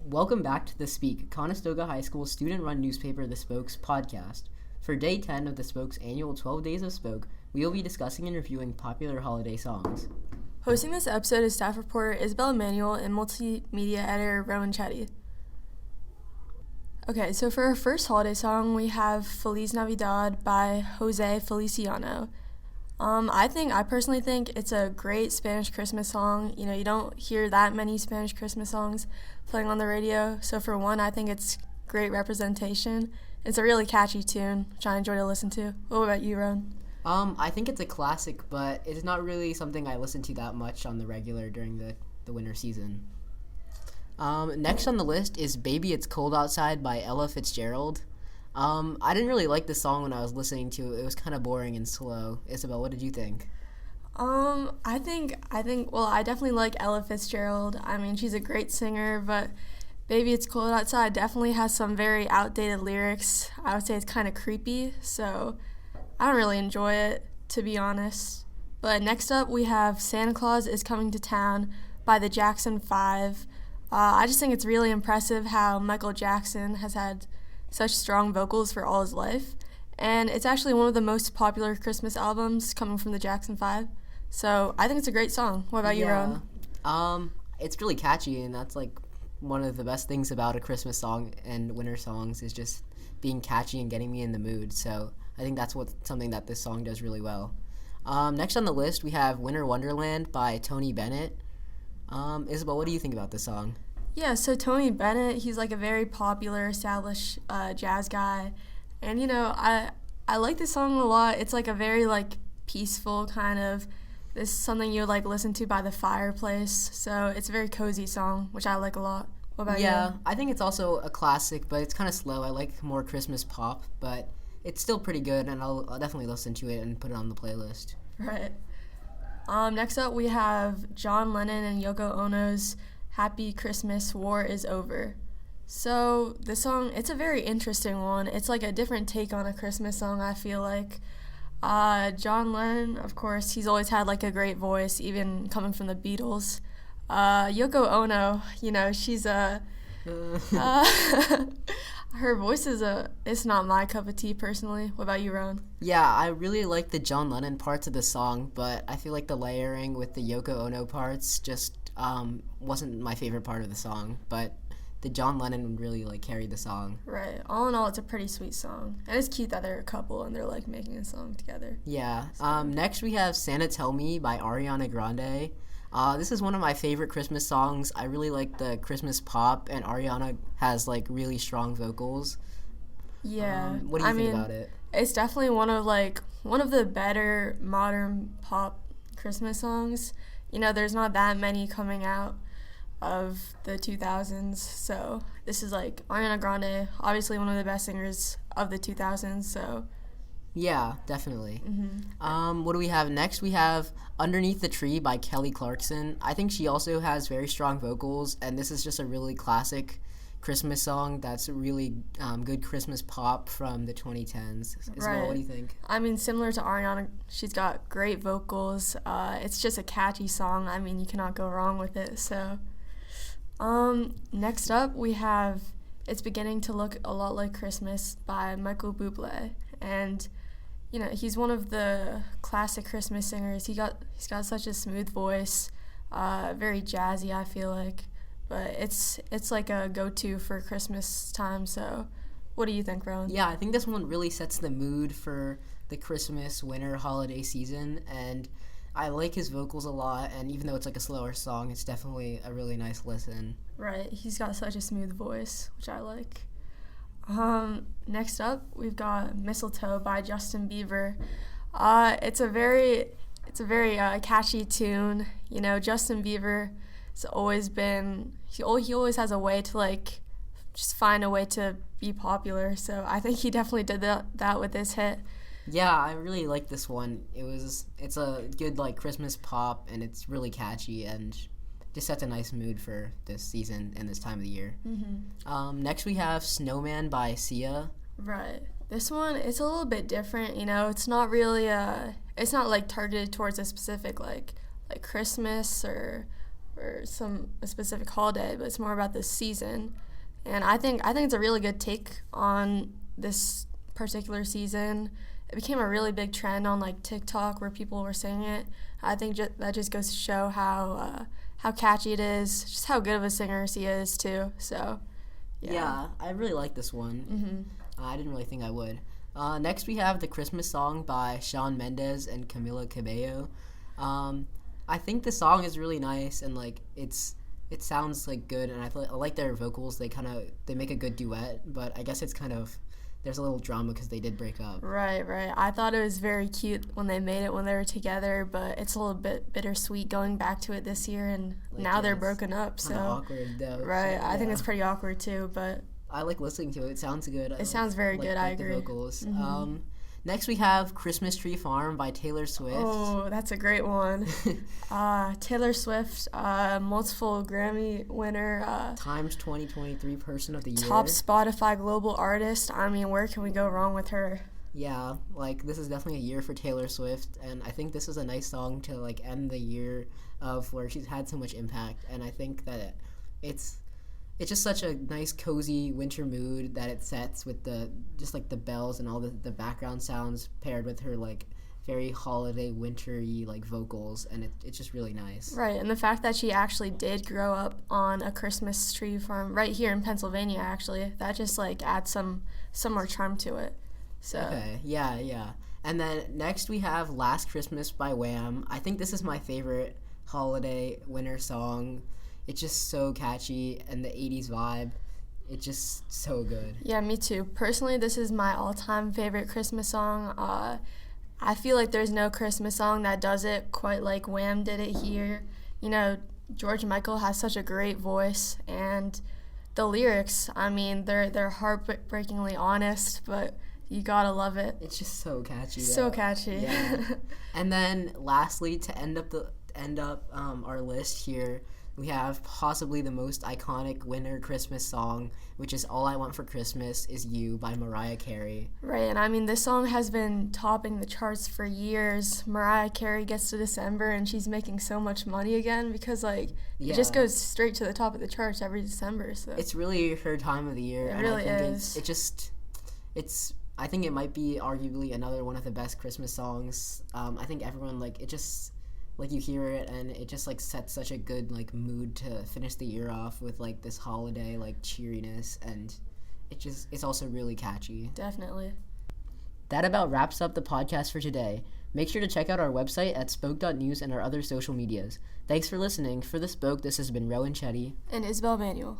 Welcome back to The Speak, Conestoga High School student-run newspaper The Spoke's podcast. For Day 10 of The Spoke's annual 12 Days of Spoke, we will be discussing and reviewing popular holiday songs. Hosting this episode is staff reporter Isabelle Emmanuel and multimedia editor Rowan Chetty. Okay, so for our first holiday song, we have Feliz Navidad by Jose Feliciano. I personally think it's a great Spanish Christmas song. You know, you don't hear that many Spanish Christmas songs playing on the radio. So for one, I think it's great representation. It's a really catchy tune, which I enjoy to listen to. What about you, Ron? I think it's a classic, but it's not really something I listen to that much on the regular during the winter season. Next on the list is Baby It's Cold Outside by Ella Fitzgerald. I didn't really like this song when I was listening to it. It was kind of boring and slow. Isabelle, what did you think? I definitely like Ella Fitzgerald. I mean, she's a great singer, but Baby It's Cold Outside definitely has some very outdated lyrics. I would say it's kind of creepy, so I don't really enjoy it, to be honest. But next up, we have Santa Claus is Coming to Town by the Jackson 5. I just think it's really impressive how Michael Jackson has had such strong vocals for all his life. And it's actually one of the most popular Christmas albums coming from the Jackson 5. So I think it's a great song. What about you, Rowan? It's really catchy, and that's like one of the best things about a Christmas song and winter songs is just being catchy and getting me in the mood. So I think that's something that this song does really well. Next on the list, we have Winter Wonderland by Tony Bennett. Isabelle, what do you think about this song? Yeah, so Tony Bennett, he's like a very popular, established jazz guy. And, you know, I like this song a lot. It's like a very, like, peaceful kind of, this is something you would, like, listen to by the fireplace. So it's a very cozy song, which I like a lot. What about you? Yeah, I think it's also a classic, but it's kind of slow. I like more Christmas pop, but it's still pretty good, and I'll definitely listen to it and put it on the playlist. Right. Next up, we have John Lennon and Yoko Ono's Happy Christmas, War is Over. So this song, it's a very interesting one. It's like a different take on a Christmas song, I feel like. John Lennon, of course, he's always had like a great voice, even coming from the Beatles. Yoko Ono, you know, she's her voice it's not my cup of tea personally. What about you, Rowan? Yeah, I really like the John Lennon parts of the song, but I feel like the layering with the Yoko Ono parts just wasn't my favorite part of the song, but the John Lennon really like carried the song. Right. All in all, it's a pretty sweet song, and it's cute that they're a couple and they're like making a song together. Yeah. Next we have Santa Tell Me by Ariana Grande. This is one of my favorite Christmas songs. I really like the Christmas pop, and Ariana has like really strong vocals. Yeah. What do you think about it? It's definitely one of the better modern pop Christmas songs. You know, there's not that many coming out of the 2000s, so this is like Ariana Grande, obviously one of the best singers of the 2000s, so. Yeah, definitely. Mm-hmm. What do we have next? We have Underneath the Tree by Kelly Clarkson. I think she also has very strong vocals, and this is just a really classic Christmas song that's really good Christmas pop from the 2010s. Isabelle, Right. what do you think? I mean, similar to Ariana, she's got great vocals. It's just a catchy song. I mean, you cannot go wrong with it. So, next up, we have It's Beginning to Look a Lot Like Christmas by Michael Bublé. And, you know, he's one of the classic Christmas singers. He's got such a smooth voice, very jazzy, I feel like. But it's like a go-to for Christmas time, so what do you think, Rowan? Yeah, I think this one really sets the mood for the Christmas, winter, holiday season, and I like his vocals a lot, and even though it's like a slower song, it's definitely a really nice listen. Right, he's got such a smooth voice, which I like. Next up, we've got Mistletoe by Justin Bieber. It's a very catchy tune. You know, Justin Bieber has always been, he always has a way to like just find a way to be popular, so I think he definitely did that with this hit. Yeah, I really like this one. It's a good like Christmas pop, and it's really catchy and just sets a nice mood for this season and this time of the year. Mm-hmm. Next we have Snowman by Sia. Right. This one, it's a little bit different, you know. It's not really it's not like targeted towards a specific like Christmas or or a specific holiday, but it's more about the season. And I think it's a really good take on this particular season. It became a really big trend on like TikTok where people were singing it. I think that just goes to show how catchy it is, just how good of a singer she is too. So yeah, I really like this one. I didn't really think I would. Next we have the Christmas song by Shawn Mendes and Camila Cabello. I think the song is really nice, and like it sounds like good, and I like their vocals. They make a good duet, but I guess it's kind of, there's a little drama because they did break up. Right. I thought it was very cute when they made it when they were together, but it's a little bit bittersweet going back to it this year, and like, now they're broken up. So awkward though. Right. So, I think it's pretty awkward too, but I like listening to it. It sounds good. It sounds very good. I agree. The vocals. Next we have Christmas Tree Farm by Taylor Swift. Oh, that's a great one. Taylor Swift, multiple Grammy winner. Times 2023 Person of the Year. Top Spotify Global Artist. I mean, where can we go wrong with her? Yeah, like this is definitely a year for Taylor Swift, and I think this is a nice song to like end the year of where she's had so much impact, and I think that it's just such a nice cozy winter mood that it sets with the bells and all the background sounds paired with her like very holiday wintry like vocals, and it's just really nice. Right, and the fact that she actually did grow up on a Christmas tree farm right here in Pennsylvania, actually, that just like adds some more charm to it. So okay, yeah. And then next we have Last Christmas by Wham. I think this is my favorite holiday winter song. It's just so catchy, and the 80s vibe, it's just so good. Yeah, me too. Personally, this is my all-time favorite Christmas song. I feel like there's no Christmas song that does it quite like Wham did it here. You know, George Michael has such a great voice, and the lyrics, I mean, they're heartbreakingly honest, but you gotta love it. It's just so catchy. So catchy. Yeah. And then lastly, to end up our list here, we have possibly the most iconic winter Christmas song, which is All I Want for Christmas Is You by Mariah Carey. Right, and I mean, this song has been topping the charts for years. Mariah Carey gets to December and she's making so much money again because, like, it just goes straight to the top of the charts every December. So it's really her time of the year. It really is. I think it might be arguably another one of the best Christmas songs. I think everyone, like, it just, like, you hear it and it just like sets such a good like mood to finish the year off with like this holiday like cheeriness, and it's also really catchy. Definitely. That about wraps up the podcast for today. Make sure to check out our website at spoke.news and our other social medias. Thanks for listening. For The Spoke, this has been Rowan, Chetty, And Isabelle, Emmanuel.